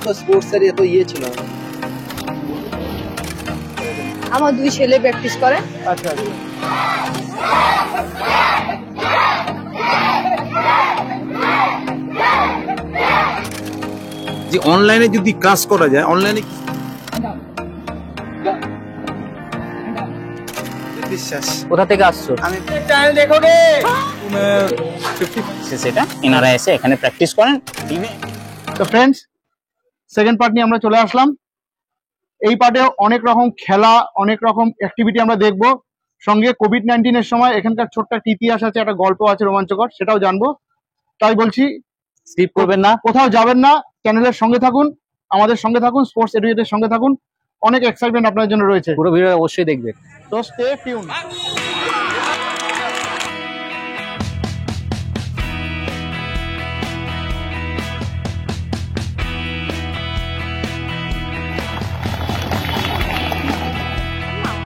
তো স্পোর্টস এর এত ইয়ে ছিল না। আমার দুই ছেলে প্র্যাকটিস করে। আচ্ছা আচ্ছা। যে অনলাইনে যদি ক্লাস করা যায়, অনলাইনে বিশ্বাস। কোথা থেকে আসছো? আমি চ্যানেল দেখো রে। সেটা এনারা এসে এখানে প্র্যাকটিস করেন টিমে। তো ফ্রেন্ডস, সেকেন্ড পার্ট নিয়ে আমরা চলে আসলাম। এই পার্টে অনেক রকম খেলা, অনেক রকম অ্যাক্টিভিটি আমরা দেখব। সঙ্গে কোভিড-19 এর সময় এখানকার ছোট্ট একটা ইতিহাস আছে, একটা গল্প আছে রোমাঞ্চকর, সেটাও জানবো। তাই বলছি স্কিপ করবেন না, কোথাও যাবেন না, চ্যানেলের সঙ্গে থাকুন, আমাদের সঙ্গে থাকুন, স্পোর্টস এডুকেটের সঙ্গে থাকুন। অনেক এক্সাইটমেন্ট আপনার জন্য রয়েছে, পুরো ভিডিও অবশ্যই দেখবেন। তো স্টে টিউন।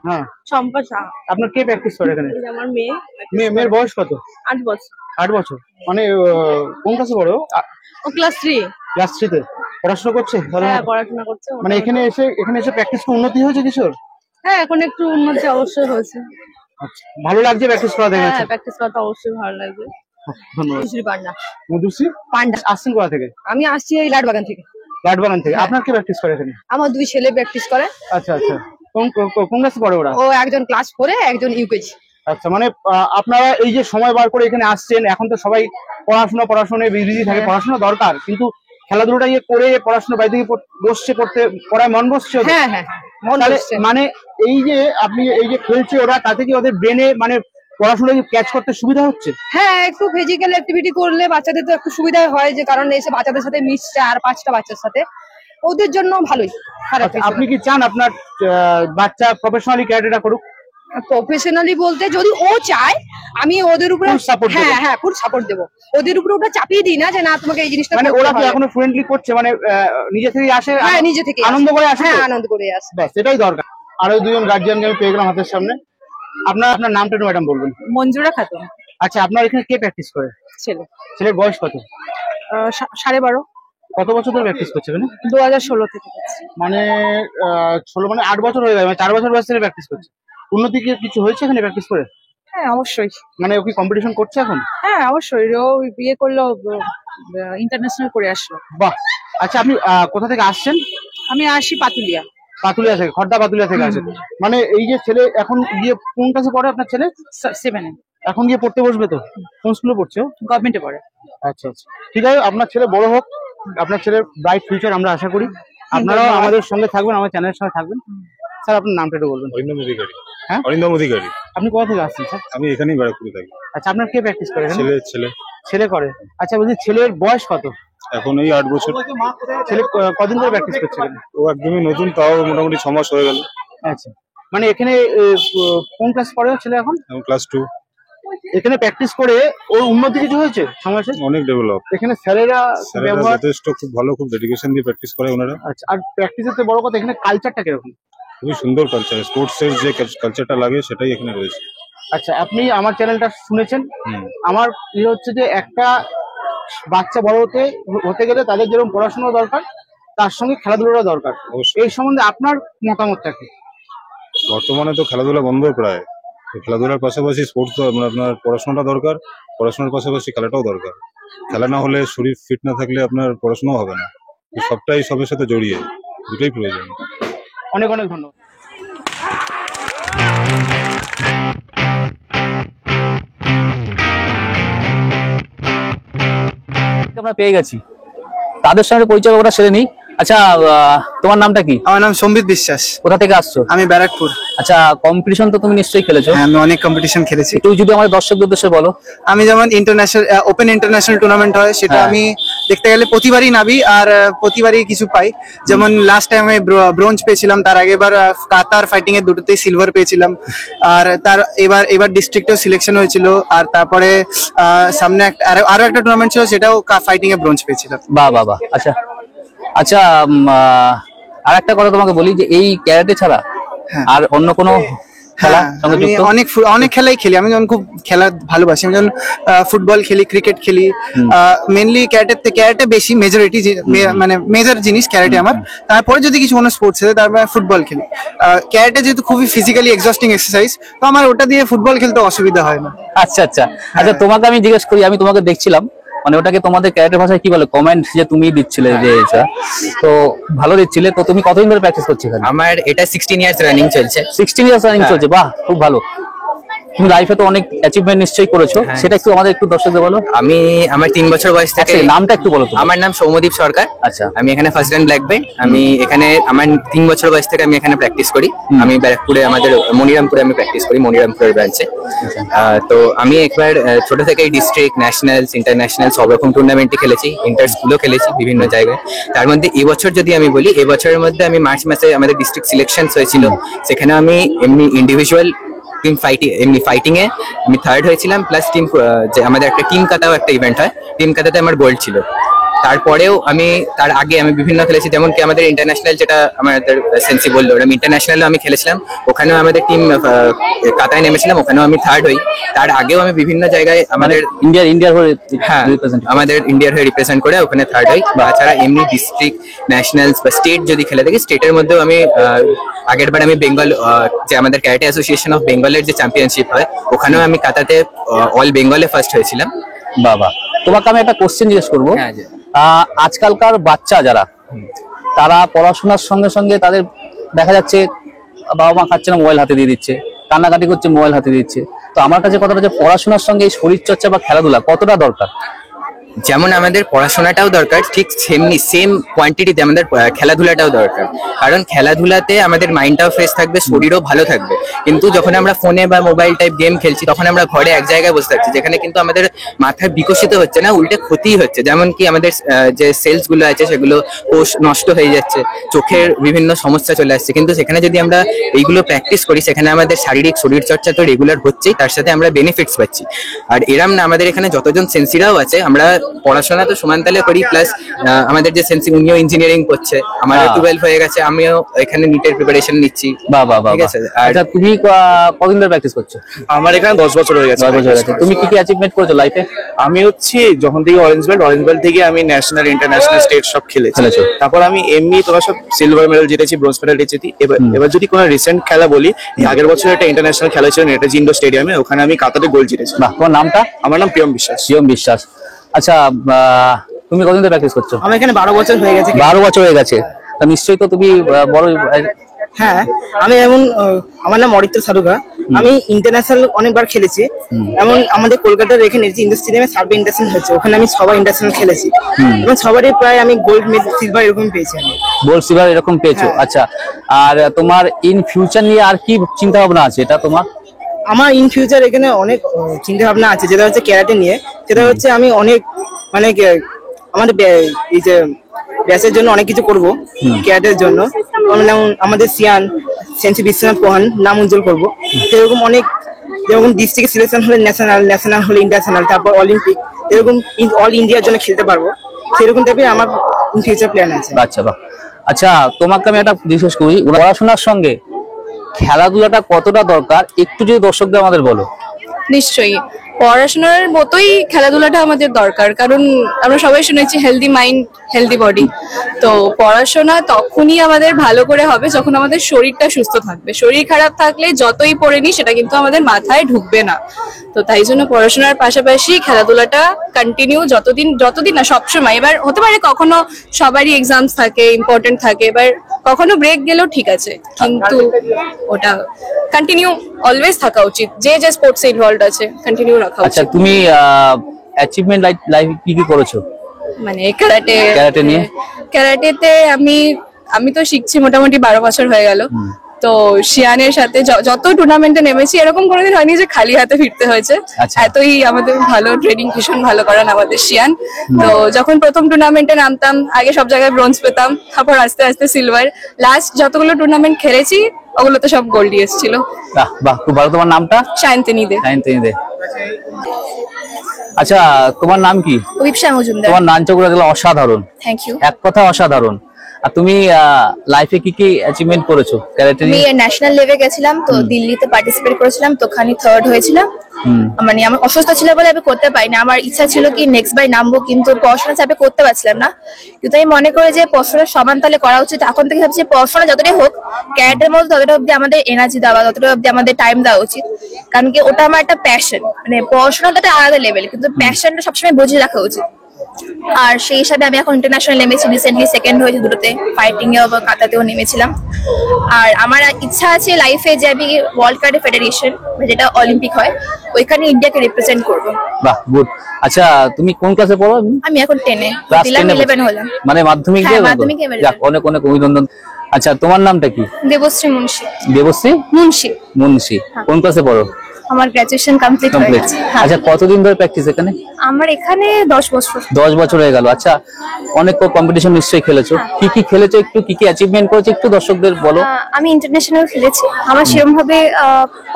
হ্যাঁ, চম্পা শাহ। আপনার কে প্র্যাকটিস করে এখানে? আমার মেয়ে। মেয়ের বয়স কত? 8 বছর। 8 বছর। মানে কোন ক্লাসে পড়ে ও? ও ক্লাস 3। ক্লাস 3 তে পড়াশোনা করছে? হ্যাঁ, পড়াশোনা করছে। মানে এখানে এসে প্র্যাকটিস করে উন্নতি হয়েছে কিছুর? হ্যাঁ, এখন একটু উন্নতি অবশ্যই হয়েছে। আচ্ছা, ভালো লাগছে প্র্যাকটিস করা দেখে? হ্যাঁ, প্র্যাকটিস করতে অবশ্যই ভালো লাগবে। ধন্যবাদ। মধুশ্রী পান্ডা। মধুশ্রী পান্ডা। আসছেন কোথা থেকে? আমি আসছি এই লাটবাগান থেকে। লাটবাগান থেকে। আপনার কে প্র্যাকটিস করে এখানে? আমার দুই ছেলে প্র্যাকটিস করে। আচ্ছা আচ্ছা। কোন ক্লাসে পড়ে ওরা? ও একজন ক্লাস 4 এ, একজন ইউকেজি। আচ্ছা, মানে আপনারা এই যে সময় বার করে এখানে আসছেন, এখন তো সবাই পড়াশোনায় বিজি থাকে, পড়াশোনা দরকার, কিন্তু খেলাধুলাটা করে পড়াশোনা বাইরে থেকে বসছে, পড়ায় মন বসছে। হ্যাঁ হ্যাঁ, মন বসছে। মানে এই যে আপনি এই যে খেলছে ওরা, তাতে কি ওদের ব্রেনে মানে পড়াশোনা ক্যাচ করতে সুবিধা হচ্ছে? হ্যাঁ, একটু ফিজিক্যাল অ্যাক্টিভিটি করলে বাচ্চাদের তো একটু সুবিধা হয়, যে কারণ এসে বাচ্চাদের সাথে মিশছে আর 5টা বাচ্চার সাথে, ওদের জন্য ভালোই। আপনি কি চান আপনার বাচ্চা প্রফেশনালি ক্যারিয়ারটা করুক? প্রফেশনালি বলতে যদি ও চায়, আমি ওদের উপরে হ্যাঁ ফুল সাপোর্ট দেবো। ওদের উপরে ওটা চাপিয়ে দিই না যে না তোমাকে এই জিনিসটা। মানে ওরা কি এখনো ফ্রেন্ডলি করছে, মানে নিজে থেকে আসে? হ্যাঁ, নিজে থেকে আনন্দ করে আসে। হ্যাঁ, আনন্দ করে আসে। ব্যাস, এটাই দরকার। আরো দুজন গার্জিয়ানকে আমি পেয়ে গেলাম হাতের সামনে। আপনার নামটা একটু ম্যাডাম বলবেন? মঞ্জুরা খাতুন। আচ্ছা, আপনার এখানে কে প্র্যাকটিস করে? ছেলে। ছেলের বয়স কত? 12.5। কত বছর ধরে প্র্যাকটিস করছে এখানে? 2016 থেকে। মানে 16 মানে 8 বছর হয়ে গেল, মানে 4 বছর বয়স থেকে প্র্যাকটিস করছে। উন্নতি কি কিছু হয়েছে এখানে প্র্যাকটিস করে? হ্যাঁ, অবশ্যই। মানে ও কি কম্পিটিশন করছে এখন? হ্যাঁ, অবশ্যই। ও বিয়ে করলো, ইন্টারন্যাশনাল করে আসলো। বাহ। আচ্ছা, আপনি কোথা থেকে আসছেন? আমি আসি পাতুলিয়া। পাতুলিয়া থেকে, খড়দা পাতুলিয়া থেকে আসেন। মানে এই যে ছেলে এখন গিয়ে কোন ক্লাসে পড়ে আপনার ছেলে? 7 এ। এখন গিয়ে পড়তে বসবে তো? কোন স্কুলে পড়ছে? গভর্নমেন্টে পড়ে। আচ্ছা আচ্ছা, ঠিক আছে। আপনার ছেলে বড় হোক, আপনার ছেলের ব্রাইট ফিউচার আমরা আশা করি। আপনারাও আমাদের সঙ্গে থাকবেন, আমার চ্যানেলের সঙ্গে থাকবেন। স্যার, আপনার নামটা একটু বলবেন? অরিন্দম অধিকারী। হ্যাঁ, অরিন্দম অধিকারী। আপনি কোথা থেকে আসছেন স্যার? আমি এখানেই ব্যারাকপুরে থাকি। আচ্ছা, আপনার কে প্র্যাকটিস করে? ছেলে করে। আচ্ছা, বলছি ছেলের বয়স কত? এখন এই 8 বছর। ছেলে কদিন ধরে প্র্যাকটিস করছে? ও একদমই নতুন, তাও মোটামুটি 6 মাস হয়ে গেল। আচ্ছা, মানে এখানে কোন ক্লাস পড়ে ছেলে এখন? ক্লাস 2। এখানে প্র্যাকটিস করে ওর উন্নতি কিছু হয়েছে সমাজে? অনেক ডেভেলপ। এখানে স্যারেরা ব্যবহার যথেষ্ট খুব ভালো, খুব ডেডিকেশন দিয়ে প্র্যাকটিস করে ওনারা। আচ্ছা, আর প্র্যাকটিসের তো বড় কথা, এখানে কালচারটা কিরকম? খুবই সুন্দর কালচার, স্পোর্টস এর যে কালচারটা লাগে সেটাই এখানে রয়েছে। আচ্ছা, আপনি আমার চ্যানেলটা শুনেছেন। আমার হচ্ছে যে একটা বাচ্চা বড় হতে গেলে তাদের যেরকম পড়াশোনা দরকার, তার সঙ্গে খেলাধুলাটা দরকার। এই সম্বন্ধে আপনার মতামতটা কি? বর্তমানে তো খেলাধুলা বন্ধ প্রায়। খেলাধুলার পাশাপাশি স্পোর্টস, আপনার পড়াশোনাটা দরকার, পড়াশোনার পাশাপাশি খেলাটাও দরকার। খেলা না হলে, শরীর ফিট না থাকলে আপনার পড়াশোনাও হবে না। সবটাই সবের সাথে জড়িয়ে, দুটোই প্রয়োজন। অনেক অনেক ধন্যবাদ। আমরা পেয়ে গেছি, তাদের সঙ্গে পরিচয় ওরা সেরে নিই। আচ্ছা, তোমার নামটা কি? আমার নাম সম্বিত বিশ্বাস। কোথা থেকে আসছো? আমি ব্যারাকপুর। আচ্ছা, কম্পিটিশন তো তুমি নিশ্চয়ই খেলেছো? হ্যাঁ, আমি অনেক কম্পিটিশন খেলেছি। একটু যদি আমাদের দর্শকদের উদ্দেশ্যে বলো। আমি যেমন ওপেন ইন্টারন্যাশনাল টুর্নামেন্ট হয়, সেটা আমি দেখতে গেলে প্রতিবারই নাবি, আর প্রতিবারই কিছু পাই। যেমন লাস্ট টাইম আমি ব্রোঞ্জ পেয়েছিলাম, তার আগেবার কাতার ফাইটিং এর দুটোতেই সিলভার পেয়েছিলাম, আর এবার ডিস্ট্রিক্টেও সিলেকশন হয়েছিল, আর তারপরে সামনে আরো একটা টুর্নামেন্ট ছিল, সেটাও ফাইটিং এ ব্রোঞ্জ পেয়েছিলাম। বাহ বাহ বাহ। আচ্ছা আচ্ছা, আর একটা কথা তোমাকে বলি যে এই ক্যারাটে ছাড়া আর অন্য কোনো খেলা হ্যাঁ, সঙ্গে আমি যুক্ত? অনেক খেলাই খেলি। আমি যখন খুব খেলা ভালোবাসি, আমি যখন ফুটবল খেলি, ক্রিকেট খেলি, মেনলি ক্যারাটে বেশি মেজরিটি, মানে মেজর জিনিস ক্যারাটে আমার। তারপরে যদি কিছু কোনো স্পোর্টস আছে তারপরে ফুটবল খেলি। ক্যারাটে যেহেতু খুবই ফিজিক্যালি এক্সস্টিং এক্সারসাইজ, তো আমার ওটা দিয়ে ফুটবল খেলতে অসুবিধা হয় না। আচ্ছা আচ্ছা আচ্ছা, তোমাকে আমি জিজ্ঞেস করি, আমি তোমাকে দেখছিলাম, মানে ওটাকে তোমাদের ক্যারেক্টার ভাষায় কি বলে, কমেন্ট যে তুমি দিচ্ছিলে যে এটা, তো ভালো দিচ্ছিলে। তো তুমি কতদিন ধরে প্র্যাকটিস করছো এখানে? আমার এটা 16 ইয়ার্স রানিং চলছে। 16 ইয়ার্স রানিং চলছে, বাহ খুব ভালো। তুমি লাইফে তো অনেক অ্যাচিভমেন্ট নিশ্চয়ই করেছো, সেটা একটু আমাদের একটু দর্শকদের বলো। আমার 3 বছর বয়স থেকে। নামটা একটু বলো তো। আমার নাম সৌম্যদীপ সরকার। আচ্ছা, আমি এখানে ফার্স্ট র্যাঙ্ক ব্ল্যাক বেল্ট। আমি এখানে আমার 3 বছর বয়স থেকে আমি এখানে প্র্যাকটিস করি। আমি ব্যারাকপুরে, আমাদের মনিরামপুরে আমি প্র্যাকটিস করি, মনিরামপুরের ব্রাঞ্চে। তো আমি একবার ছোট থেকেই ডিস্ট্রিক্ট, ন্যাশনালস, ইন্টারন্যাশনাল সব রকম টুর্নামেন্টে খেলেছি, ইন্টার স্কুলও খেলেছি বিভিন্ন জায়গায়। তার মধ্যে এবছর যদি আমি বলি, এবছরের মধ্যে আমি মার্চ মাসে আমাদের ডিস্ট্রিক্ট সিলেকশনস হয়েছিল, সেখানে আমি এমনি ইন্ডিভিজুয়াল টিম ফাইটিং এ আমি থার্ড হয়েছিলাম, প্লাস টিম, যে আমাদের একটা টিম কাতাও একটা ইভেন্ট হয়, টিম কাতাতে আমার গোল্ড ছিল। তারপরেও তার আগে আমি বিভিন্ন খেলেছি, যেমন কি আমাদের ইন্টারন্যাশনাল, যেটা আমাদের সেন্সি বললো, আমি ইন্টারন্যাশনালও আমি খেলেছিলাম, ওখানেও আমাদের টিম কাতায় নেমেছিলাম, ওখানেও আমি থার্ড হই। তার আগেও আমি বিভিন্ন জায়গায় আমাদের ইন্ডিয়ার হয়ে, হ্যাঁ, আমাদের ইন্ডিয়ার হয়ে রিপ্রেজেন্ট করে ওখানে থার্ড হই। তাছাড়া এমনি ডিস্ট্রিক্ট, ন্যাশনালস বা স্টেট যদি খেলে থাকি, স্টেটের মধ্যেও আমি আগের বার আমি বেঙ্গল, যে আমাদের ক্যারাটে অ্যাসোসিয়েশন অফ বেঙ্গলের যে চ্যাম্পিয়নশিপ হয়, ওখানেও আমি কাতাতে অল বেঙ্গলে ফার্স্ট হয়েছিলাম। বাবা, তোমাকে আমি একটা কোশ্চেন জিজ্ঞেস করবো। হ্যাঁ, আজকালকার বাচ্চা যারা, তারা পড়াশোনার সঙ্গে সঙ্গে তাদের দেখা যাচ্ছে বাবা মা খাচ্ছে না, মোবাইল হাতে দিয়ে দিচ্ছে, কান্নাকাটি করছে, মোবাইল হাতে দিচ্ছে। তো আমার কাছে কথাটা যে পড়াশোনার সঙ্গে এই শরীর চর্চা বা খেলাধুলা কতটা দরকার? যেমন আমাদের পড়াশোনাটাও দরকার, ঠিক সেমনি সেম কোয়ান্টিটিতে আমাদের খেলাধুলাটাও দরকার। কারণ খেলাধুলাতে আমাদের মাইন্ডটাও ফ্রেশ থাকবে, শরীরও ভালো থাকবে। কিন্তু যখন আমরা ফোনে বা মোবাইল টাইপ গেম খেলছি, তখন আমরা ঘরে এক জায়গায় বসে থাকছি, যেখানে কিন্তু আমাদের মাথা বিকশিত হচ্ছে না, উল্টে ক্ষতিই হচ্ছে। যেমন কি আমাদের যে সেলস গুলো আছে, সেগুলো কোষ নষ্ট হয়ে যাচ্ছে, চোখের বিভিন্ন সমস্যা চলে আসছে। কিন্তু সেখানে যদি আমরা এইগুলো প্র্যাকটিস করি, সেখানে আমাদের শারীরিক শরীর চর্চা তো রেগুলার হচ্ছেই, তার সাথে আমরা বেনিফিটস পাচ্ছি। আর এরম না, আমাদের এখানে যতজন সেন্সিরাও আছে, আমরা পড়াশোনা তো সমানতালে করি, প্লাস আমাদের যে সেন্সি, উনিও ইঞ্জিনিয়ারিং করছে, আমারও 12 হয়ে গেছে, আমিও এখানে নিটের প্রিপারেশন নিচ্ছি। বাহ, ঠিক আছে। আচ্ছা, তুমি কতদিন ধরে প্র্যাকটিস করছো? আমার এখানে 10 বছর হয়ে গেছে। 10 বছর হয়ে গেছে। তুমি কি অ্যাচিভমেন্ট করেছো লাইফে? আমি হচ্ছে যখন থেকে অরেঞ্জ বেল্ট থেকে আমি ন্যাশনাল, ইন্টারন্যাশনাল, স্টেট সব খেলেছি। তারপর আমি এমনি তোমার সব সিলভার মেডেল জিতেছি, ব্রোঞ্জ মেডেল জিতেছি। এবার যদি কোনো রিসেন্ট খেলা বলি, আগের বছর একটা ইন্টারন্যাশনাল খেলা ছিল নেতাজি ইন্ডোর স্টেডিয়ামে, ওখানে আমি কাতারে গোল্ড জিতেছি। বাহ, তোমার নামটা? আমার নাম প্রিয়ম বিশ্বাস। প্রিয়ম বিশ্বাস। আচ্ছা, তুমি কতদিন ধরে প্র্যাকটিস করছো? আমার এখানে 12 বছর হয়ে গেছে। 12 বছর হয়ে গেছে, তা নিশ্চয়ই তো তুমি বড়। হ্যাঁ, আমি আমার নাম অরিত্র সারুগা। আমি ইন্টারন্যাশনাল অনেকবার খেলেছি। এমন আমাদের কলকাতার এখানে ইন্ডোর স্টেডিয়ামে সার্ভে ইন্টারন্যাশনাল হচ্ছে, ওখানে আমি সবাই ইন্টারন্যাশনাল খেলেছি এবং সবারই প্রায় আমি গোল্ড মেডেল, সিলভার এরকম পেয়েছি। আমি গোল্ড, সিলভার এরকম পেয়েছো? আচ্ছা, আর তোমার ইন ফিউচার নিয়ে আর কি চিন্তা ভাবনা আছে? এটা তোমার? আমার ইন ফিউচার এখানে অনেক চিন্তা ভাবনা আছে, যেটা হচ্ছে ক্যারাটে নিয়ে। সেটা হচ্ছে আমি অনেক, মানে আমাদের এই যে ব্যাচের জন্য অনেক কিছু করবো ক্যারাটের জন্য। যেমন আমাদের সিয়ান সেন্সি বিশ্বনাথ প্রধান নাম উজ্জ্বল করবো। সেরকম অনেক, যেরকম ডিস্ট্রিক্ট সিলেকশন হলে ন্যাশনাল, ন্যাশনাল হলে ইন্টারন্যাশনাল, তারপর অলিম্পিক, এরকম অল ইন্ডিয়ার জন্য খেলতে পারবো। সেরকম টাইপের আমার ইন ফিউচার প্ল্যান আছে। আচ্ছা, বাহ। আচ্ছা, তোমাকে আমি একটা জিজ্ঞেস করি, পড়াশোনার সঙ্গে খেলাধুলাটা কতটা দরকার, একটু যদি দর্শকদের আমাদের বলো। নিশ্চয়ই, পড়াশোনার মতোই খেলাধুলাটা আমাদের দরকার, কারণ আমরা সবাই শুনেছি হেলদি মাইন্ড হেলদি বডি। তো পড়াশোনা তখনই আমাদের ভালো করে হবে যখন আমাদের শরীরটা সুস্থ থাকবে। শরীর খারাপ থাকলে যতই পড়ে নি, সেটা কিন্তু আমাদের মাথায় ঢুকবে না। তো তাই জন্য পড়াশোনার পাশাপাশি খেলাধুলাটা কন্টিনিউ, যতদিন না সবসময়। এবার হতে পারে কখনো সবারই এক্সামস থাকে, ইম্পর্টেন্ট থাকে, এবার কখনো ব্রেক গেলেও ঠিক আছে, কিন্তু ওটা কন্টিনিউ অলওয়েজ থাকা উচিত। যে যে স্পোর্টসে ইনভলভড আছে, কন্টিনিউ রাখা উচিত। আচ্ছা, তুমি অ্যাচিভমেন্ট লাইফ কি কি করেছো? মানে ক্যারাটে নিয়ে, ক্যারাটেতে আমি তো শিখছি মোটামুটি 12 বছর হয়ে গেল। তো শিয়ানের সাথে যত টুর্নামেন্টে নেমেছি, এরকম কোনোদিন হয়নি যে খালি হাতে ফিরতে হয়েছে। এতই আমাদের ভালো ট্রেনিং, ভীষণ ভালো করান আমাদের শিয়ান। তো যখন প্রথম টুর্নামেন্টে নামতাম, আগে সব জায়গায় ব্রোঞ্জ পেতাম, তারপর আস্তে আস্তে সিলভার, লাস্ট যতগুলো টুর্নামেন্ট খেলেছি ওগুলোতে সব গোল্ডই এসেছিল। বাহ বাহ, খুব ভালো। তোমার নামটা? সায়ন্তিনী দে। সায়ন্তিনী দে। আচ্ছা, তোমার নাম কি? দীপশা মজুমদার। তোমার নাচগুলো দেখলাম অসাধারণ, থ্যাংক ইউ। এক কথা অসাধারণ। আর তুমি লাইফে কি কি অ্যাচিভমেন্ট করেছো ক্যারাটে আমি নিয়ে? ন্যাশনাল লেভেলে গেছিলাম, তো দিল্লিতে পার্টিসিপেট করেছিলাম, তো ওখানে থার্ড হয়েছিলাম। মানে আমার অসুস্থ ছিল বলে আমি করতে পারিনি। আমার ইচ্ছা ছিল কি নেক্সট বাই নামবো, কিন্তু পড়াশোনা চাপে করতে পারছিলাম না। কিন্তু আমি মনে করি যে পড়াশোনা সমান তালে করা উচিত। এখন থেকে ভাবছি পড়াশোনা যতটাই হোক, ক্যারেক্টার মধ্যে ততটা অব্দি আমাদের এনার্জি দেওয়া, ততটা অব্দি আমাদের টাইম দেওয়া উচিত। কারণ কি ওটা আমার একটা প্যাশন। মানে পড়াশোনাটা একটা আলাদা লেভেল, কিন্তু প্যাশনটা সবসময় বুঝে রাখা উচিত। আর সেই হিসাবে আমি এখন ইন্টারন্যাশনাল নেমেছি, রিসেন্টলি সেকেন্ড হয়েছে দুটোতে, ফাইটিং এ বা কাতাতেও নেমেছিলাম। আর আমার ইচ্ছা আছে লাইফে যে আমি ওয়ার্ল্ড কারাটে ফেডারেশন, যেটা অলিম্পিক হয়, ওইখানে ইন্ডিয়াকে রিপ্রেজেন্ট করব। বাহ, গুড। আচ্ছা, তুমি কোন ক্লাসে পড়ো? আমি এখন 10-এ, ক্লাস দিলাম 10 11 হলাম। মানে মাধ্যমিক হ্যাঁ, দিয়ে? মাধ্যমিক এবারে। যাক, অনেক অনেক অভিনন্দন। আচ্ছা, তোমার নামটা কি? দেবশ্রী মুন্সি। দেবশ্রী মুন্সি। মুন্সি। কোন ক্লাসে পড়ো? আমার গ্রাজুয়েশন কমপ্লিট হয়ে কমপ্লিট। গেছে। হ্যাঁ। আচ্ছা, কতদিন ধরে প্র্যাকটিস এখানে? আমার এখানে 10 বছর। 10 বছর হয়ে গেল। আচ্ছা, অনেক কম্পিটিশন নিশ্চয়ই খেলেছো। কি কি খেলেছো, একটু কি কি অ্যাচিভমেন্ট করেছো একটু দর্শকদের বলো। আমি ইন্টারন্যাশনাল খেলেছি। আমার সেরকম ভাবে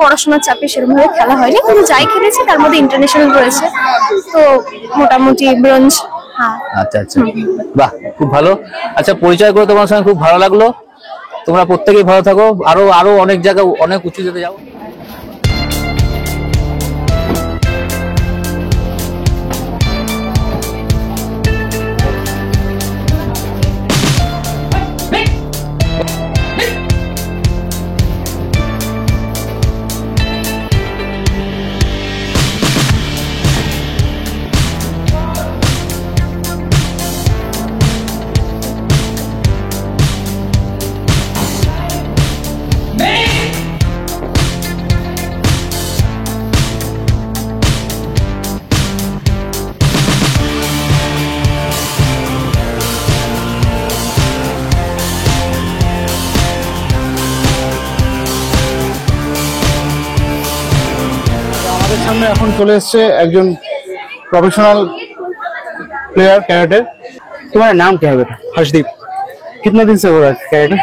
পড়াশোনার চাপে সেরকম ভাবে খেলা হয়নি, কিন্তু যাই খেলেছি তার মধ্যে ইন্টারন্যাশনাল রয়েছে, তো মোটামুটি ব্রোঞ্জ। হ্যাঁ। আচ্ছা আচ্ছা, বাহ, খুব ভালো। আচ্ছা, পরিচয় করে তোমার সঙ্গে খুব ভালো লাগলো। তোমরা প্রত্যেকেই ভালো থাকো, আরো আরো অনেক জায়গায় অনেক উঁচু যেতে যাও। আমাদের সামনে এখন চলে এসেছে একজন प्रोफेशनल प्लेयर कैरेटे। तुम्हारा नाम क्या है बेटा? हर्षदीप। कितने दिन से हो रहा है कैरेटे?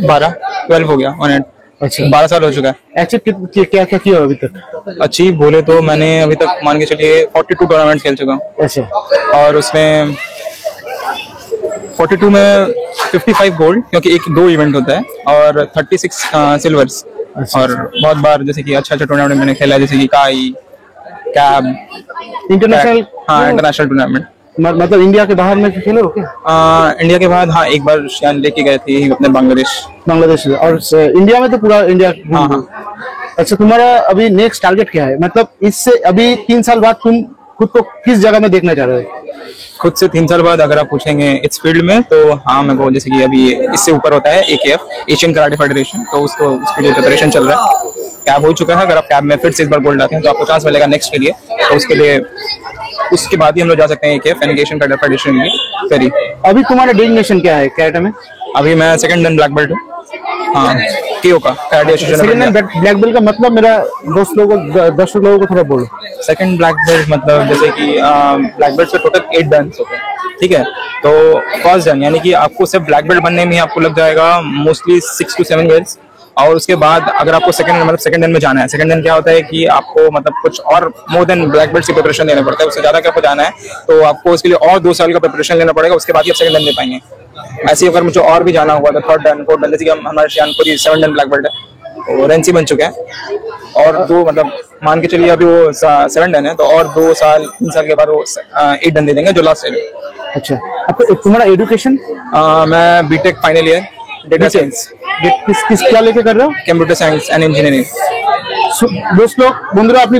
12 हो गया ऑन एंड। अच्छा, 12 साल हो चुका है। अचीव क्या क्या किया अभी तक? अचीव बोले तो मैंने अभी तक मान के चलिए 42 टूर्नामेंट खेल चुका हूँ, अच्छा, और उसमें 42 में 55 गोल्ड, क्योंकि एक 2 इवेंट होता है, और 36 सिल्वर्स। और बहुत बार जैसे कि अच्छा टूर्नामेंट मैंने खेला है, जैसे कि काई, कैब, इंटरनेशनल। हाँ, इंटरनेशनल टूर्नामेंट। मतलब इंडिया के बाहर में खेले हो क्या? इंडिया के बाद हाँ, एक बार शान लेके गए थे अपने बांग्लादेश। बांग्लादेश से। और इंडिया में तो पूरा इंडिया। हाँ हाँ। अच्छा, तुम्हारा अभी नेक्स्ट टारगेट क्या है? मतलब इससे अभी 3 साल बाद तुम खुद को किस जगह में देखना चाह रहे हो? खुद से 3 साल बाद अगर आप पूछेंगे इस फील्ड में, तो हाँ, मेरे को जैसे कि अभी इससे ऊपर होता है AKF, एशियन कराटे फेडरेशन, तो उसके लिए प्रिपरेशन चल रहा है। कैब हो चुका है, अगर आप कैब में फिर से एक बार गोल्ड लाते हैं तो आपको चांस मिलेगा नेक्स्ट के लिए, तो उसके बाद ही हम लोग जा सकते हैं AKF, एशियन कराटे फेडरेशन के लिए। फिर अभी तुम्हारा डेजिग्नेशन क्या है कैरेटे में? अभी मैं सेकंड डन ब्लैक बेल्ट हूँ। हाँ, KO का karate association. Second done black belt का मतलब मेरा दर्शक लोगों को थोड़ा बोलो। सेकंड ब्लैक बेल्ट मतलब जैसे कि ब्लैक बेल्ट से टोटल 8 डन होते हैं, ठीक है। तो फर्स्ट डन यानी कि आपको सिर्फ ब्लैक बेल्ट बनने में ही आपको लग जाएगा मोस्टली 6 to 7 ईयर्स, और उसके बाद अगर आपको सेकंड डन में जाना है, सेकंड डन क्या होता है कि आपको मतलब कुछ और मोर देन ब्लैक बेल्ट की प्रिपरेशन लेना पड़ता है, उससे ज्यादा क्या आपको जाना है तो आपको उसके लिए और 2 साल का प्रिपरेशन लेना पड़ेगा, उसके बाद ही आप सेकंड डन ले पाएंगे। ऐसे ही अगर मुझे और भी जाना हुआ तो थर्ड डन, फोर्थ डन, जैसे कि हमारे शियानपुरी 7 डन ब्लैक बेल्ट है, और एनसी बन चुका है, और 2 मतलब मान के चलिए अभी वो 7 डन है, तो और 2 साल 3 साल के बाद वो 8 डन दे देंगे जो लास्ट है। अच्छा, अब तुम्हारा एजुकेशन? मैं BTech final year, data science. किस क्या लेके कर रहे हो? Computer science and engineering. দোস্ত বন্ধুরা, আপনি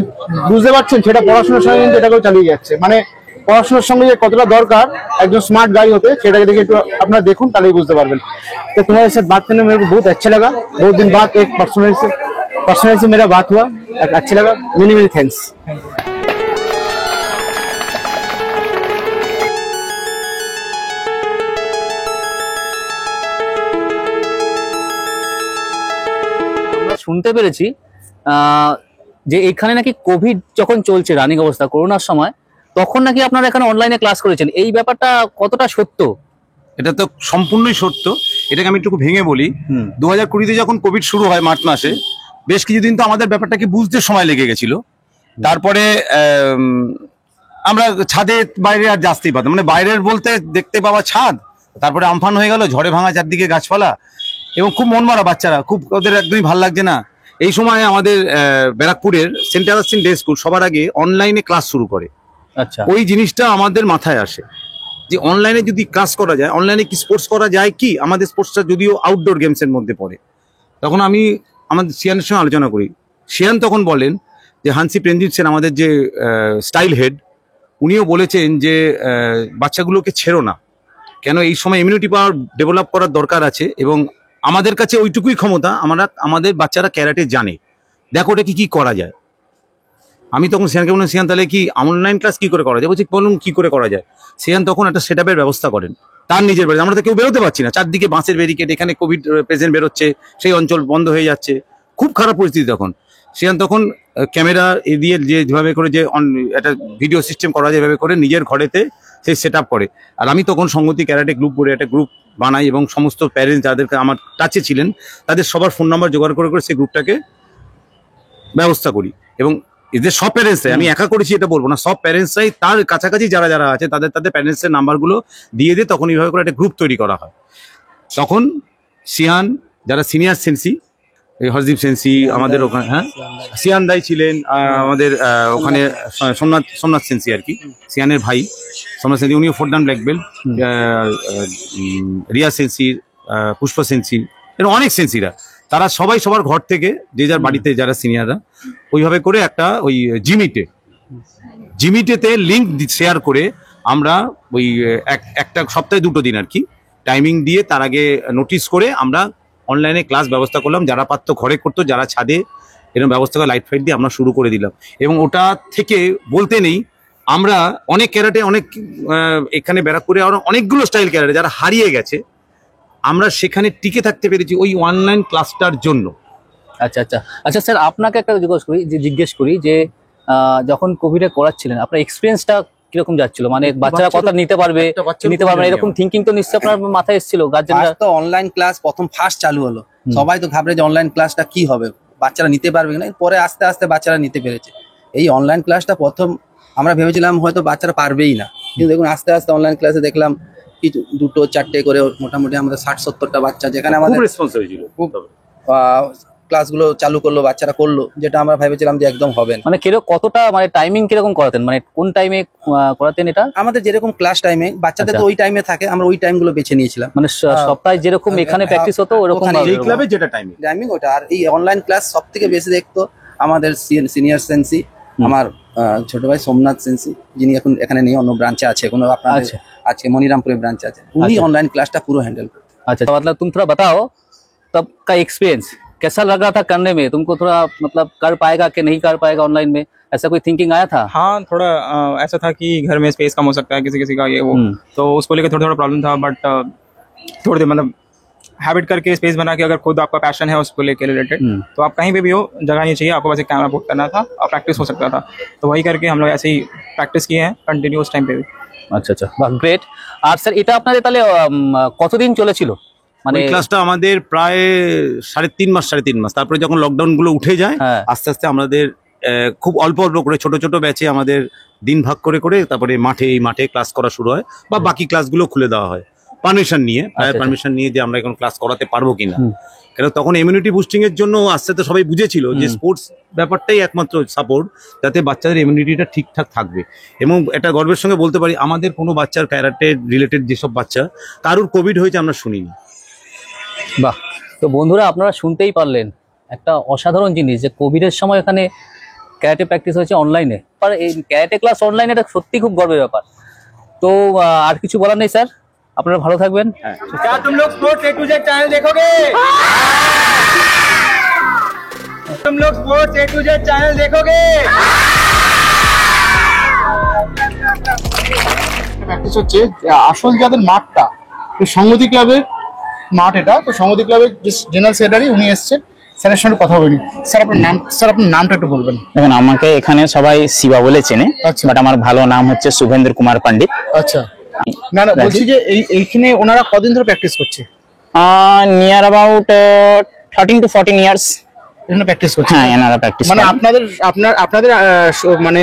বুঝতে পারছেন সেটা পড়াশোনার সঙ্গে কিন্তু এটাকেও চালিয়ে যাচ্ছে। মানে পড়াশোনার সঙ্গে যে কতটা দরকার একজন স্মার্ট গাই होते, সেটাকে দেখে একটু আপনারা দেখুন, তাহলেই বুঝতে পারবেন। तो तुम्हारे साथ बात करने में मेरे को बहुत अच्छा लगा। बहुत दिन बाद एक पर्सनल से मेरा बात हुआ, अच्छा लगा। Many many thanks. শুনতে পেরেছি যে এখানে নাকি কোভিড যখন চলছে রানিং অবস্থা, করোনার সময়, তখন নাকি আপনারা এখানে অনলাইনে ক্লাস করেছেন। এই ব্যাপারটা কতটা সত্য? এটা তো সম্পূর্ণই সত্য। এটাকে আমি একটু ভেঙে বলি। 2020-তে যখন কোভিড শুরু হয় মার্চ মাসে, বেশ কিছুদিন তো আমাদের ব্যাপারটাকে বুঝতে সময় লেগে গেছিল। তারপরে আমরা ছাদে বাইরে আর আসতেই পারতাম, মানে বাইরের বলতে দেখতে পাওয়া ছাদ, তারপরে আমফান হয়ে গেল, ঝড়ে ভাঙা চারদিকে গাছপালা, এবং খুব মন মারা বাচ্চারা, খুব ওদের একদমই ভালো লাগছে না। এই সময় আমাদের ব্যারাকপুরের সেন্ট অগাস্টিন ডে স্কুল সবার আগে অনলাইনে ক্লাস শুরু করে। আচ্ছা, ওই জিনিসটা আমাদের মাথায় আসে যে অনলাইনে যদি ক্লাস করা যায়, অনলাইনে কি স্পোর্টস করা যায় কি, আমাদের স্পোর্টসটা যদিও আউটডোর গেমসের মধ্যে পড়ে। তখন আমি আমাদের সিয়ানের সঙ্গে আলোচনা করি। সিয়ান তখন বলেন যে হানসি প্রেমজিৎ সেন আমাদের যে স্টাইল হেড, উনিও বলেছেন যে বাচ্চাগুলোকে ছেড়ো না, কেন এই সময় ইমিউনিটি পাওয়ার ডেভেলপ করার দরকার আছে, এবং আমাদের কাছে ওইটুকুই ক্ষমতা, আমাদের বাচ্চারা ক্যারাটে জানে, দেখো ওটা কি করা যায়। আমি তখন সিয়ানকে বললাম, সিয়ান তাহলে কি অনলাইন ক্লাস কি করে করা যায়? বলছি বলুন কি করে করা যায়। সিয়ান তখন একটা সেট আপের ব্যবস্থা করেন তার নিজের বাড়িতে। আমরা তো কেউ বেরোতে পারছি না, চারদিকে বাঁশের ব্যারিকেড, এখানে কোভিড পেশেন্ট বেরোচ্ছে, সেই অঞ্চল বন্ধ হয়ে যাচ্ছে, খুব খারাপ পরিস্থিতি। তখন সিয়ান তখন ক্যামেরা দিয়ে যেভাবে করে যে একটা ভিডিও সিস্টেম করা যায় এভাবে করে নিজের ঘরেতে সেই সেট আপ করে। আর আমি তখন সংগতি ক্যারাটে গ্রুপ করে একটা গ্রুপ বানাই, এবং সমস্ত প্যারেন্টস যাদেরকে আমার কাছে ছিলেন তাদের সবার ফোন নাম্বার জোগাড় করে করে সেই গ্রুপটাকে ব্যবস্থা করি। এবং এদের সব প্যারেন্টসরাই, আমি একা করেছি এটা বলবো না, সব প্যারেন্টসরাই তার কাছাকাছি যারা যারা আছে তাদের প্যারেন্টসের নাম্বারগুলো দিয়ে তখন এইভাবে করে একটা গ্রুপ তৈরি করা হয়। তখন সিয়ান, যারা সিনিয়র সেন্সি, হরদীপ সেন্সি আমাদের ওখানে, হ্যাঁ সিয়ান দাই ছিলেন আমাদের ওখানে, সোমনাথ সেন্সি আর কি, সিয়ানের ভাই সোমনাথ সেন্সি, উনিও 4 ডান ব্ল্যাক বেল্ট, রিয়া সেন্সি, পুষ্প সেন্সি, এরকম অনেক সেন্সিরা, তারা সবাই সবার ঘর থেকে যে যার বাড়িতে যারা সিনিয়ররা ওইভাবে করে একটা ওই জিমিটেতে লিঙ্ক শেয়ার করে আমরা ওই একটা সপ্তাহে 2টো দিন আর কি টাইমিং দিয়ে তার আগে নোটিশ করে আমরা অনলাইনে ক্লাস ব্যবস্থা করলাম। যারা পারতো ঘরে করতো, যারা ছাদে এরকম ব্যবস্থা করে লাইট ফাইট দিয়ে আমরা শুরু করে দিলাম। এবং ওটা থেকে বলতে নেই, আমরা অনেক ক্যারাটে, অনেক এখানে ব্যারাকপুরে অনেকগুলো স্টাইল ক্যারাটে যারা হারিয়ে গেছে, আমরা সেখানে টিকে থাকতে পেরেছি ওই অনলাইন ক্লাসটার জন্য। আচ্ছা আচ্ছা আচ্ছা স্যার, আপনাকে একটা জিজ্ঞেস করি যে যখন কোভিডে করাচ্ছিলেন আপনার এক্সপিরিয়েন্সটা কিরকম যাচ্ছিল? মানে বাচ্চারা কথা নিতে পারবে না, এরকম থিঙ্কিং তো নিশ্চয়ই আপনার মাথায় এসেছিল? গার্জেনরা তো অনলাইন ক্লাস প্রথম ফার্স্ট চালু হলো, সবাই তো ঘাবড়ে যে অনলাইন ক্লাসটা কি হবে, বাচ্চারা নিতে পারবে না। পরে আস্তে আস্তে বাচ্চারা নিতে পেরেছে। এই অনলাইন ক্লাসটা প্রথম আমরা ভেবেছিলাম হয়তো বাচ্চারা পারবেই না, কিন্তু দেখুন আস্তে আস্তে অনলাইন ক্লাসে দেখলাম কিছু 2টো 4টে করে মোটামুটি আমাদের 60-70টা বাচ্চা, যেখানে আমাদের রেসপন্স হয়েছিল, ক্লাসগুলো চালু করলো, বাচ্চারা করলো, যেটা আমরা ভেবেছিলাম যে একদম হবে না। মানে কতটা মানে টাইমিং কিরকম করাতেন, মানে কোন টাইমে করাতেন এটা? আমাদের যেরকম ক্লাস টাইমে বাচ্চাদের তো ওই টাইমে থাকে, আমরা ওই টাইমগুলো বেছে নিয়েছিলাম। মানে সপ্তাহে যেরকম এখানে প্র্যাকটিস হতো ওরকম এই ক্লাবে যেটা টাইমিং ওটা। আর এই অনলাইন ক্লাস সবথেকে বেশি দেখতো আমাদের সিনিয়র সেন্সি, আমার ছোট ভাই সোমনাথ সেন্সি, যিনি এখন এখানে নেই, অন্য ব্রাঞ্চে আছে, কোনো আপনাদের আজকে মনিরামপুরে ব্রাঞ্চ আছে, উনি অনলাइन ক্লাসটা পুরো হ্যান্ডেল করতে। अच्छा, मतलब तुम थोड़ा बताओ तब का एक्सपीरियंस कैसा लग रहा था करने में? तुमको थोड़ा मतलब कर पाएगा कि नहीं कर पाएगा ऑनलाइन में, ऐसा कोई थिंकिंग आया था? हाँ, थोड़ा ऐसा था कि घर में स्पेस कम हो सकता है किसी किसी का, ये वो, तो उसको लेकर थोड़ा थोड़ा प्रॉब्लम था। बट थोड़ी देर मतलब हैबिट करके स्पेस बना के, अगर खुद आपका पैशन है उसको लेके रिलेटेड, तो आप कहीं पे भी हो, जगह नहीं चाहिए आपको, बस एक कैमरा पुट करना था और प्रैक्टिस हो सकता था। तो वही करके हम लोग ऐसे ही प्रैक्टिस किए हैं कंटिन्यू उस टाइम पे भी। আচ্ছা আচ্ছা, বাহ, গ্রেট। আর স্যার এটা আপনাদের তাহলে কতদিন চলেছিল? মানে ক্লাসটা আমাদের প্রায় 3.5 মাস। তারপরে যখন লকডাউন গুলো উঠে যায়, আস্তে আস্তে আমাদের খুব অল্প অল্প করে ছোট ছোট ব্যাচে আমাদের দিন ভাগ করে করে তারপরে মাঠে ক্লাস করা শুরু হয়, বা বাকি ক্লাসগুলো খুলে দেওয়া হয় পারমিশন নিয়ে যে আমরা এখন ক্লাস করাতে পারবো কিনা। কেন তখন ইমিউনিটি বুস্টিং এর জন্য আস্তে আস্তে সবাই বুঝেছিল যে স্পোর্টস ব্যাপারটাই একমাত্র সাপোর্ট, যাতে বাচ্চাদের ইমিউনিটিটা ঠিকঠাক থাকবে। এবং এটা গর্বের সঙ্গে বলতে পারি, আমাদের কোনো বাচ্চার ক্যারাটে রিলেটেড যেসব বাচ্চা কারুর কোভিড হয়েছে আমরা শুনিনি। বাহ, তো বন্ধুরা আপনারা শুনতেই পারলেন একটা অসাধারণ জিনিস, যে কোভিডের সময় এখানে ক্যারাটে প্র্যাকটিস হয়েছে অনলাইনে। আর এই ক্যারাটে ক্লাস অনলাইনে, এটা সত্যি খুব গর্বের ব্যাপার। তো আর কিছু বলার নেই স্যার, আপনারা ভালো থাকবেন। क्या तुम लोग sports A to Z channel देखोगे? तुम लोग sports A to Z channel देखोगे? প্র্যাকটিস হচ্ছে আসল যাদের মাঠটা, সংগতি ক্লাবের মাঠ এটা, তো সংগতি ক্লাবের যে জেনারেল সেক্রেটারি উনি এসেছেন, স্যারের সঙ্গে কথা বলি। স্যার আপনার নামটা একটু বলবেন। দেখুন, আমাকে এখানে সবাই শিবা বলে চেনে, বাট আমার ভালো নাম হচ্ছে শুভেন্দু কুমার পান্ডিত। আচ্ছা, না বলছি যে এইখানে ওনারা কদিন ধরে প্র্যাকটিস করছে? Near about 13 to 14 years. এখানে প্র্যাকটিস করছেন? হ্যাঁ, এনারা প্র্যাকটিস মানে করেন। আপনাদের মানে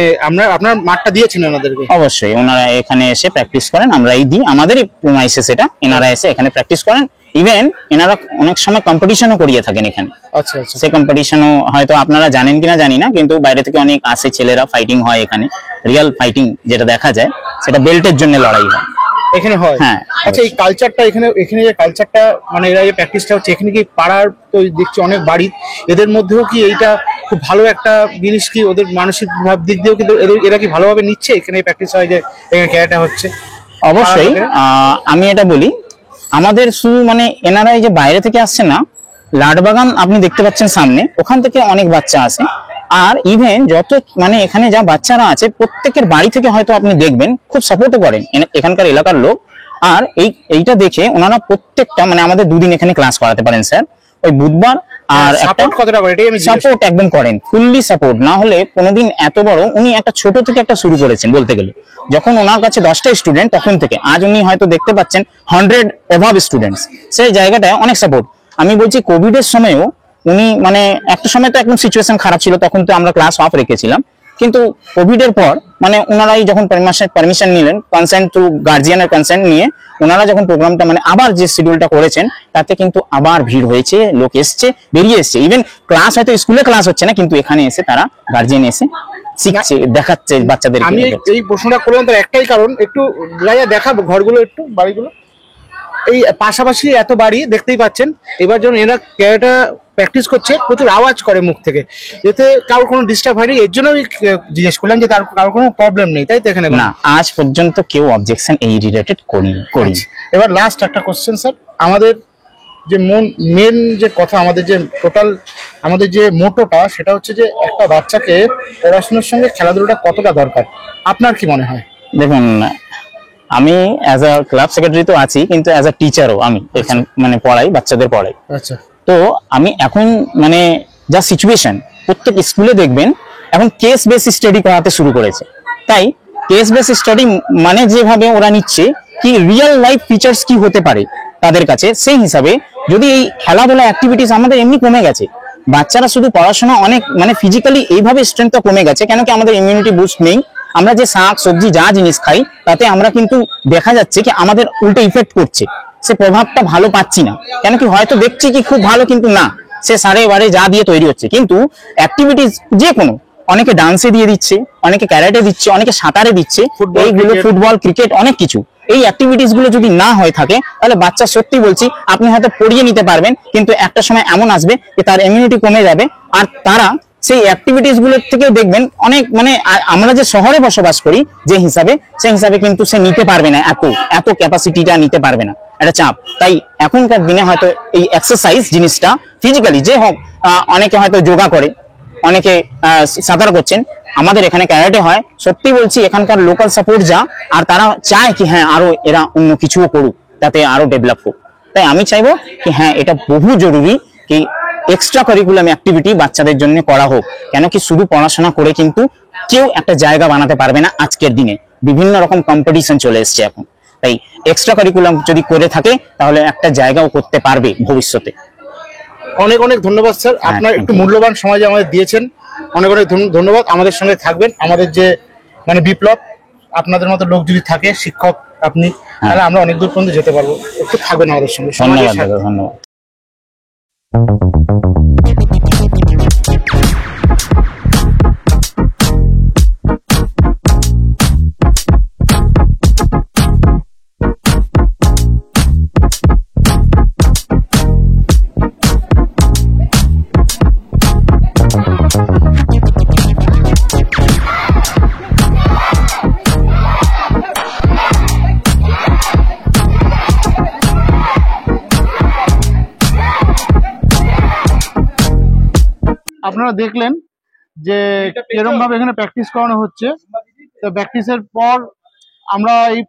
আপনার মাঠটা দিয়েছেন ওনাদেরকে? অবশ্যই ওনারা এখানে এসে প্র্যাকটিস করেন, আমরাই দিই, আমাদেরই প্রিমাইসে সেটা, এনারা এসে এখানে প্র্যাকটিস করেন। ইভেন এনারা অনেক সময় কম্পিটিশনও করিয়ে থাকেন এখানে। আচ্ছা আচ্ছা। সেই কম্পিটিশনও হয়তো আপনারা জানেন কিনা জানি না, কিন্তু বাইরে থেকে অনেক আসে ছেলেরা, ফাইটিং হয় এখানে, রিয়েল ফাইটিং যেটা দেখা যায়, সেটা বেল্টের জন্য লড়াই হয় এখানে হয়? হ্যাঁ। আচ্ছা, এই কালচারটা এখানে যে কালচারটা মানে এরা যে প্র্যাকটিসটা হচ্ছে এখানে কি পাড়ার তো দেখছি অনেক বাড়ি, এদের মধ্যেও কি এইটা খুব ভালো একটা জিনিস, কি ওদের মানসিক ভাব দিক দিয়েও কিন্তু এরা কি ভালোভাবে নিচ্ছে এখানে প্র্যাকটিস হয় যে এখানে ক্যারাটে হচ্ছে? অবশ্যই। আমি এটা বলি, আমাদের শুধু মানে এনারা এই যে বাইরে থেকে আসছে না, লাটবাগান আপনি দেখতে পাচ্ছেন সামনে, ওখান থেকে অনেক বাচ্চা আসে। আর ইভেন যত মানে এখানে যা বাচ্চারা আছে প্রত্যেকের বাড়ি থেকে হয়তো আপনি দেখবেন খুব সাপোর্টও করেন এখানকার এলাকার লোক। আর এইটা দেখে ওনারা প্রত্যেকটা মানে আমাদের দুদিন এখানে ক্লাস করাতে পারেন স্যার, ওই বুধবার আর সাপোর্ট একদম করেন, ফুললি সাপোর্ট। না হলে কোনোদিন এত বড় উনি একটা ছোট থেকে একটা শুরু করেছেন বলতে গেলে, যখন ওনার কাছে 10টা স্টুডেন্ট তখন থেকে আজ উনি হয়তো দেখতে পাচ্ছেন 100 অ্যাভাব স্টুডেন্টস। সেই জায়গাটায় অনেক সাপোর্ট। আমি বলছি কোভিড এর সময়ও উনি মানে একটা সময় তো একদম সিচুয়েশন খারাপ ছিল, তখন তো আমরা ক্লাস অফ রেখেছিলাম, কিন্তু কোভিড এর পর মানে ওনারাই যখন পারমিশন নিলেন, কনসেন্ট টু গার্জিয়ানের কনসেন্ট নিয়ে ওনারা যখন প্রোগ্রামটা মানে আবার যে শিডিউলটা করেছেন, তাতে কিন্তু আবার ভিড় হয়েছে, লোক এসছে, বেরিয়ে এসছে। ইভেন ক্লাস হয়তো স্কুলে ক্লাস হচ্ছে না, কিন্তু এখানে এসে তারা গার্জিয়ান এসে শিখছে, দেখাচ্ছে বাচ্চাদের। আমি এই প্রশ্নটা করলাম তার একটাই কারণ, একটু দেখাবো ঘরগুলো, একটু বাড়িগুলো, এই পাশাপাশি এত বাড়ি দেখতেই পাচ্ছেন। এবার যখন এরা ক্যারাটা প্র্যাকটিস করছে প্রচুর আওয়াজ করে মুখ থেকে, এতে কারোর কোনো ডিস্টার্ব হয়নি, এর জন্য আমি জিজ্ঞেস করলাম যে তার কারোর কোনো প্রবলেম নেই, তাই তো? এখানে না, আজ পর্যন্ত কেউ অবজেকশন এই রিলেটেড করি। এবার লাস্ট একটা কোশ্চেন স্যার, আমাদের যে মেন যে কথা, আমাদের যে টোটাল আমাদের যে মোটোটা, সেটা হচ্ছে যে একটা বাচ্চাকে পড়াশোনার সঙ্গে খেলাধুলাটা কতটা দরকার, আপনার কি মনে হয়? দেখুন, আমি অ্যাজ আ ক্লাব সেক্রেটারি তো আছি, কিন্তু অ্যাজ আ টিচারও আমি এখানে মানে পড়াই, বাচ্চাদের পড়াই। আচ্ছা। তো আমি এখন মানে যা সিচুয়েশন, প্রত্যেক স্কুলে দেখবেন এখন কেস বেস স্টাডি করাতে শুরু করেছে। তাই কেস বেস স্টাডি মানে যেভাবে ওরা নিচ্ছে কি রিয়েল লাইফ ফিচার্স কি হতে পারে তাদের কাছে, সেই হিসাবে যদি এই খেলাধুলা অ্যাক্টিভিটিস আমাদের এমনি কমে গেছে, বাচ্চারা শুধু পড়াশোনা অনেক মানে ফিজিক্যালি এইভাবে স্ট্রেংথটা কমে গেছে, কেন কি আমাদের ইমিউনিটি বুস্ট নেই। আমরা যে শাক সবজি যা জিনিস খাই, তাতে আমরা কিন্তু দেখা যাচ্ছে কি আমাদের উল্টো ইফেক্ট করছে, সে প্রভাবটা ভালো পাচ্ছি না। কেন কি হয়তো দেখছি কি খুব ভালো, কিন্তু না, সে সারে বারে যা দিয়ে তৈরি হচ্ছে। কিন্তু অ্যাক্টিভিটিস যে কোনো, অনেকে ডান্সে দিয়ে দিচ্ছে, অনেকে ক্যারাটে দিচ্ছে, অনেকে সাঁতারে দিচ্ছে, এইগুলো ফুটবল ক্রিকেট অনেক কিছু। এই অ্যাক্টিভিটিস গুলো যদি না হয়ে থাকে, তাহলে বাচ্চা সত্যি বলছি আপনি হয়তো পড়িয়ে নিতে পারবেন, কিন্তু একটা সময় এমন আসবে যে তার ইমিউনিটি কমে যাবে, আর তারা সেই অ্যাক্টিভিটিস গুলোর থেকেও দেখবেন অনেক মানে আমরা যে শহরে বসবাস করি যে হিসাবে, সেই হিসাবে কিন্তু সে নিতে পারবে না, এত ক্যাপাসিটিটা নিতে পারবে না, এটা চাপ। তাই এখনকার দিনে হয়তো এই এক্সারসাইজ জিনিসটা ফিজিক্যালি যে হোক, অনেকে হয়তো যোগা করে, অনেকে সাঁতার করছেন, আমাদের এখানে ক্যারাটে হয়। সত্যি বলছি এখানকার লোকাল সাপোর্ট যা, আর তারা চায় কি হ্যাঁ আরো এরা অন্য কিছুও করুক, তাতে আরো ডেভেলপ হোক। তাই আমি চাইবো কি হ্যাঁ এটা বহু জরুরি কি এক্সট্রা কারিকুলাম অ্যাক্টিভিটি বাচ্চাদের জন্য করা হোক। কেন কি শুধু পড়াশোনা করে কিন্তু কেউ একটা জায়গা বানাতে পারবে না আজকের দিনে, বিভিন্ন রকম কম্পিটিশন চলে এসছে এখন। তাই এক্সট্রা কারিকুলাম যদি করে থাকে, তাহলে একটা জায়গাও করতে পারবে ভবিষ্যতে। অনেক অনেক ধন্যবাদ স্যার, আপনার একটু মূল্যবান সময় যে আমাদের দিয়েছেন, অনেক অনেক ধন্যবাদ। আমাদের সঙ্গে থাকবেন, আমাদের যে মানে বিপ্লব, আপনাদের মতো লোক যদি থাকে, শিক্ষক আপনি, তাহলে আমরা অনেক দূর পর্যন্ত যেতে পারবো। একটু থাকবেন আমাদের সঙ্গে। ধন্যবাদ দাদা, ধন্যবাদ। আপনারা দেখলেন যে কিরকম ভাবে এখানে প্র্যাকটিস করানো হচ্ছে। তো প্র্যাকটিসের পর আমরা এই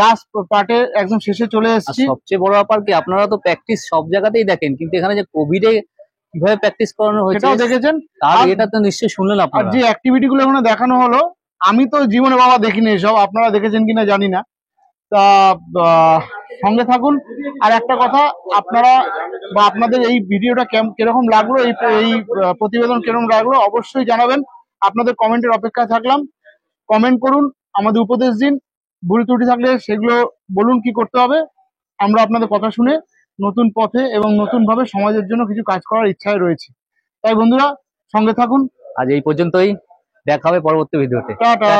লাস্ট পার্টে একদম শেষে চলে এসেছি। সবচেয়ে বড় ব্যাপার কি, আপনারা তো প্র্যাকটিস সব জায়গাতেই দেখেন, কিন্তু এখানে যে কোভিডে কিভাবে প্র্যাকটিস করানো হয়েছে সেটাও দেখেছেন, তার এটা তো নিশ্চয়ই শুনলেন আর আপনারা। যে অ্যাক্টিভিটি গুলো এখানে দেখানো হলো, আমি তো জীবনে বাবা দেখিনি এসব, আপনারা দেখেছেন কিনা জানি না। তা সঙ্গে থাকুন। আর একটা কথা, আপনারা বা আপনাদের এই ভিডিওটা কিরকম লাগলো, এই প্রতিবেদন কিরকম লাগলো অবশ্যই জানাবেন। আপনাদের কমেন্টের অপেক্ষায় থাকলাম। কমেন্ট করুন, আমাদের উপদেশ দিন, ভুল ত্রুটি থাকলে সেগুলো বলুন কি করতে হবে। আমরা আপনাদের কথা শুনে নতুন পথে এবং নতুন ভাবে সমাজের জন্য কিছু কাজ করার ইচ্ছায় রয়েছে। তাই বন্ধুরা, সঙ্গে থাকুন। আজ এই পর্যন্তই, দেখা হবে পরবর্তী ভিডিওতে। টাটা।